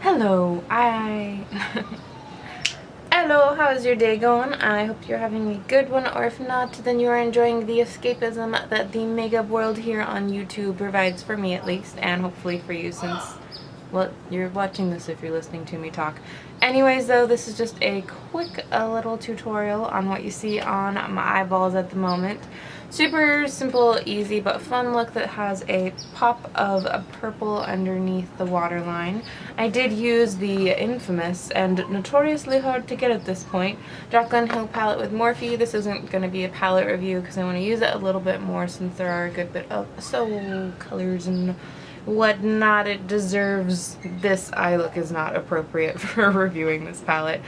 Hello, Hello, how's your day going? I hope you're having a good one, or if not, then you are enjoying the escapism that the makeup world here on YouTube provides for me at least, and hopefully for you since, well, you're watching this if you're listening to me talk. Anyways, though, this is just a quick little tutorial on what you see on my eyeballs at the moment. Super simple, easy, but fun look that has a pop of purple underneath the waterline. I did use the infamous and notoriously hard to get at this point Jaclyn HIll palette with Morphe. This isn't going to be a palette review because I want to use it a little bit more since there are a good bit of soul colors and whatnot. It deserves. This eye look is not appropriate for reviewing this palette.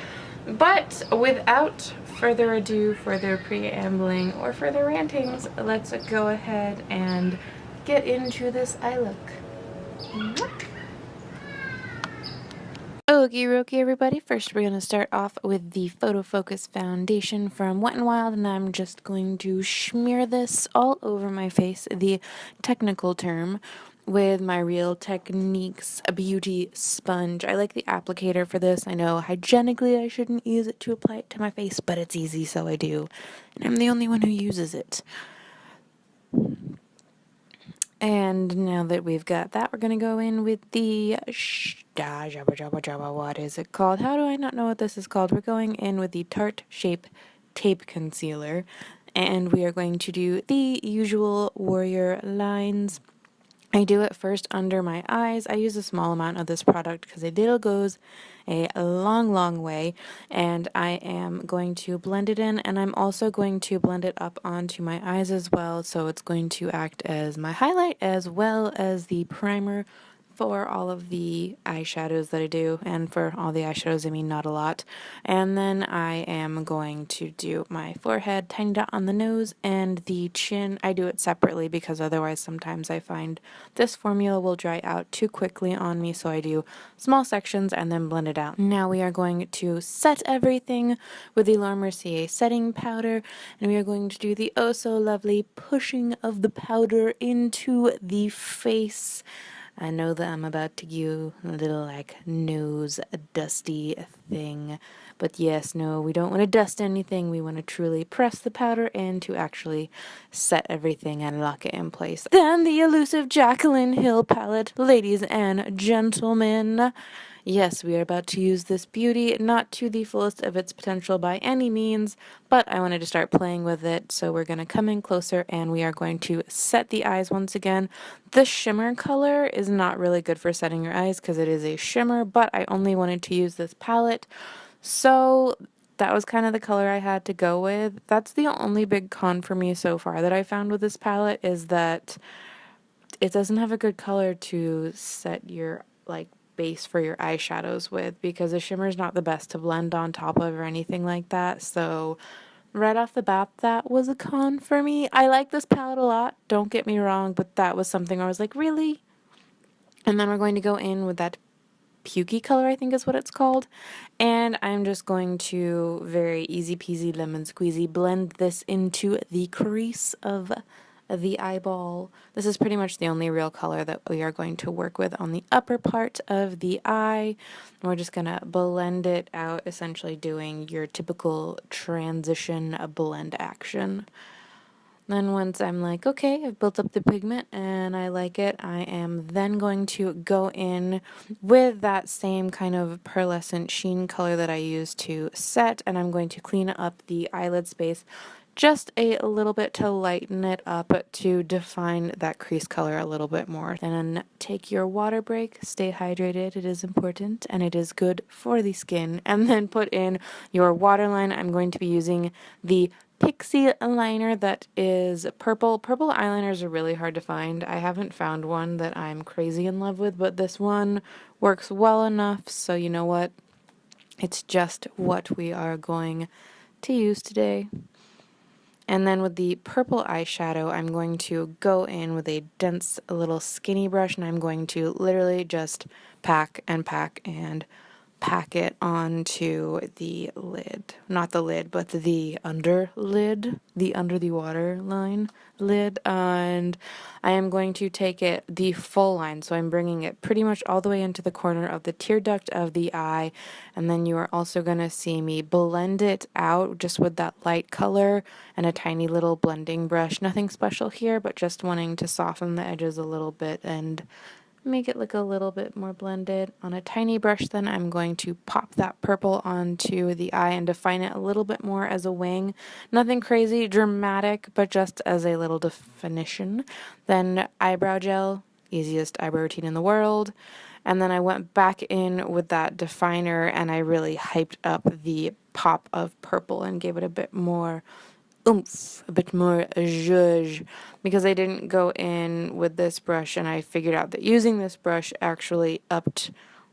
But without further ado, further preambling, or further rantings, let's go ahead and get into this eye look. Okie dokie, everybody. First, we're going to start off with the Photo Focus Foundation from Wet n Wild, and I'm just going to smear this all over my face, the technical term, with my Real Techniques Beauty Sponge. I like the applicator for this. I know hygienically I shouldn't use it to apply it to my face, but it's easy, so I do. And I'm the only one who uses it. And now that we've got that, we're going to go in with the what is it called? How do I not know what this is called? We're going in with the Tarte Shape Tape Concealer. And we are going to do the usual warrior lines. I do it first under my eyes. I use a small amount of this product because it goes a long way, and I am going to blend it in, and I'm also going to blend it up onto my eyes as well, so it's going to act as my highlight as well as the primer for all of the eyeshadows that I do, and for all the eyeshadows I mean not a lot. And then I am going to do my forehead, tiny dot on the nose, and the chin. I do it separately because otherwise sometimes I find this formula will dry out too quickly on me, so I do small sections and then blend it out. Now we are going to set everything with the Laura Mercier setting powder, and we are going to do the oh so lovely pushing of the powder into the face. I know that I'm about to give a little like nose dusty thing, but yes, no, we don't want to dust anything. We want to truly press the powder in to actually set everything and lock it in place. Then the elusive Jaclyn HIll palette, ladies and gentlemen. Yes, we are about to use this beauty, not to the fullest of its potential by any means, but I wanted to start playing with it, so we're going to come in closer and we are going to set the eyes once again. The shimmer color is not really good for setting your eyes because it is a shimmer, but I only wanted to use this palette, so that was kind of the color I had to go with. That's the only big con for me so far that I found with this palette, is that it doesn't have a good color to set your, like, base for your eyeshadows with, because the shimmer is not the best to blend on top of or anything like that. So right off the bat, that was a con for me. I like this palette a lot, don't get me wrong, but that was something I was like, really? And then we're going to go in with that pukey color, I think is what it's called, and I'm just going to very easy peasy lemon squeezy blend this into the crease of the eyeball. This is pretty much the only real color that we are going to work with on the upper part of the eye. And we're just gonna blend it out, essentially doing your typical transition blend action. Then once I'm like, okay, I've built up the pigment and I like it, I am then going to go in with that same kind of pearlescent sheen color that I used to set, and I'm going to clean up the eyelid space just a little bit to lighten it up, to define that crease color a little bit more. Then take your water break, stay hydrated, it is important, and it is good for the skin. And then put in your waterline. I'm going to be using the Pixie eyeliner that is purple. Purple eyeliners are really hard to find. I haven't found one that I'm crazy in love with, but this one works well enough, so you know what? It's just what we are going to use today. And then with the purple eyeshadow, I'm going to go in with a dense little skinny brush, and I'm going to literally just pack and pack it onto the lid. Not the lid, but the under lid, the under the water line lid. And I am going to take it the full line, so I'm bringing it pretty much all the way into the corner of the tear duct of the eye. And then you are also going to see me blend it out just with that light color and a tiny little blending brush. Nothing special here, but just wanting to soften the edges a little bit and make it look a little bit more blended. On a tiny brush then I'm going to pop that purple onto the eye and define it a little bit more as a wing. Nothing crazy dramatic, but just as a little definition. Then eyebrow gel, easiest eyebrow routine in the world. And then I went back in with that definer and I really hyped up the pop of purple and gave it a bit more oomph, a bit more zhuzh, because I didn't go in with this brush and I figured out that using this brush actually upped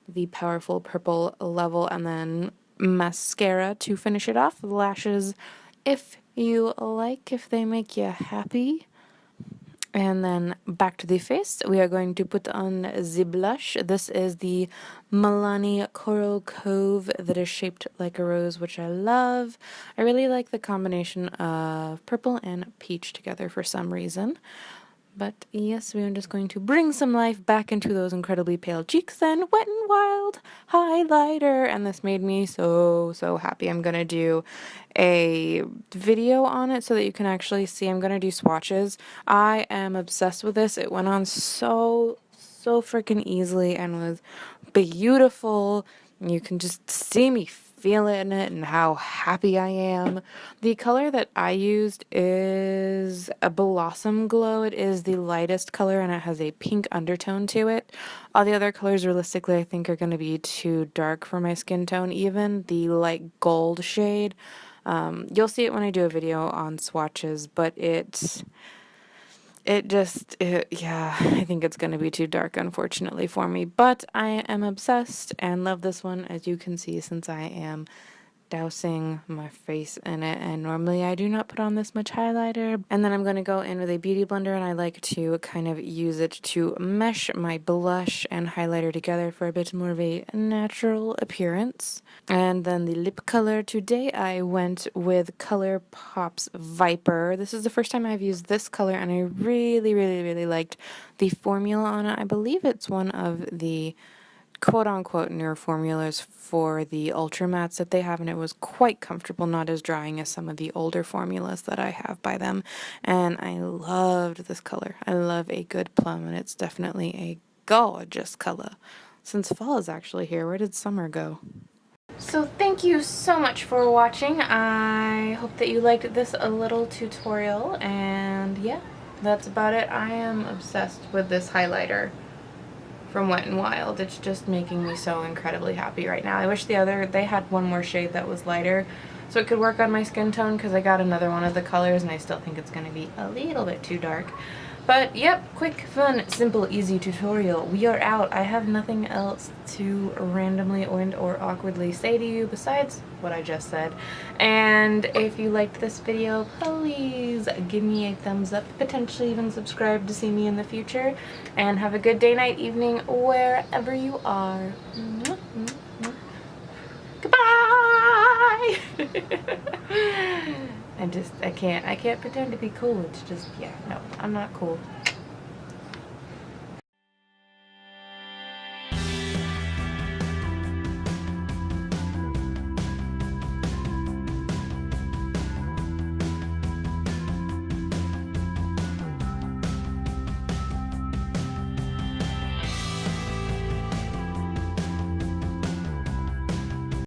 the powerful purple level. And then mascara to finish it off, lashes if you like, if they make you happy. And then back to the face, we are going to put on the blush. This is the Milani Coral Cove that is shaped like a rose, which I love. I really like the combination of purple and peach together for some reason. But yes, we are just going to bring some life back into those incredibly pale cheeks. Then Wet n Wild highlighter, and this made me so happy. I'm gonna do a video on it so that you can actually see. I'm gonna do swatches. I am obsessed with this. It went on so freaking easily and was beautiful. You can just see me feeling it and how happy I am. The color that I used is a Blossom Glow. It is the lightest color and it has a pink undertone to it. All the other colors realistically I think are going to be too dark for my skin tone. Even the light gold shade. You'll see it when I do a video on swatches, but yeah, I think it's going to be too dark, unfortunately, for me. But I am obsessed and love this one, as you can see, since I am dousing my face in it. And normally I do not put on this much highlighter. And then I'm going to go in with a beauty blender, and I like to kind of use it to mesh my blush and highlighter together for a bit more of a natural appearance. And then the lip color today, I went with ColourPop's Viper. This is the first time I've used this color, and I really liked the formula on it. I believe it's one of the quote-unquote newer formulas for the ultra mattes that they have, and it was quite comfortable, not as drying as some of the older formulas that I have by them. And I loved this color. I love a good plum, and it's definitely a gorgeous color. Since fall is actually here, where did summer go? So thank you so much for watching. I hope that you liked this little tutorial, and yeah, that's about it. I am obsessed with this highlighter from Wet n Wild. It's just making me so incredibly happy right now. I wish they had one more shade that was lighter so it could work on my skin tone, because I got another one of the colors and I still think it's going to be a little bit too dark. But yep, quick, fun, simple, easy tutorial. We are out. I have nothing else to randomly or awkwardly say to you besides what I just said. And if you liked this video, please give me a thumbs up, potentially even subscribe to see me in the future. And have a good day, night, evening, wherever you are. Goodbye! I can't pretend to be cool. It's just, yeah, no, I'm not cool.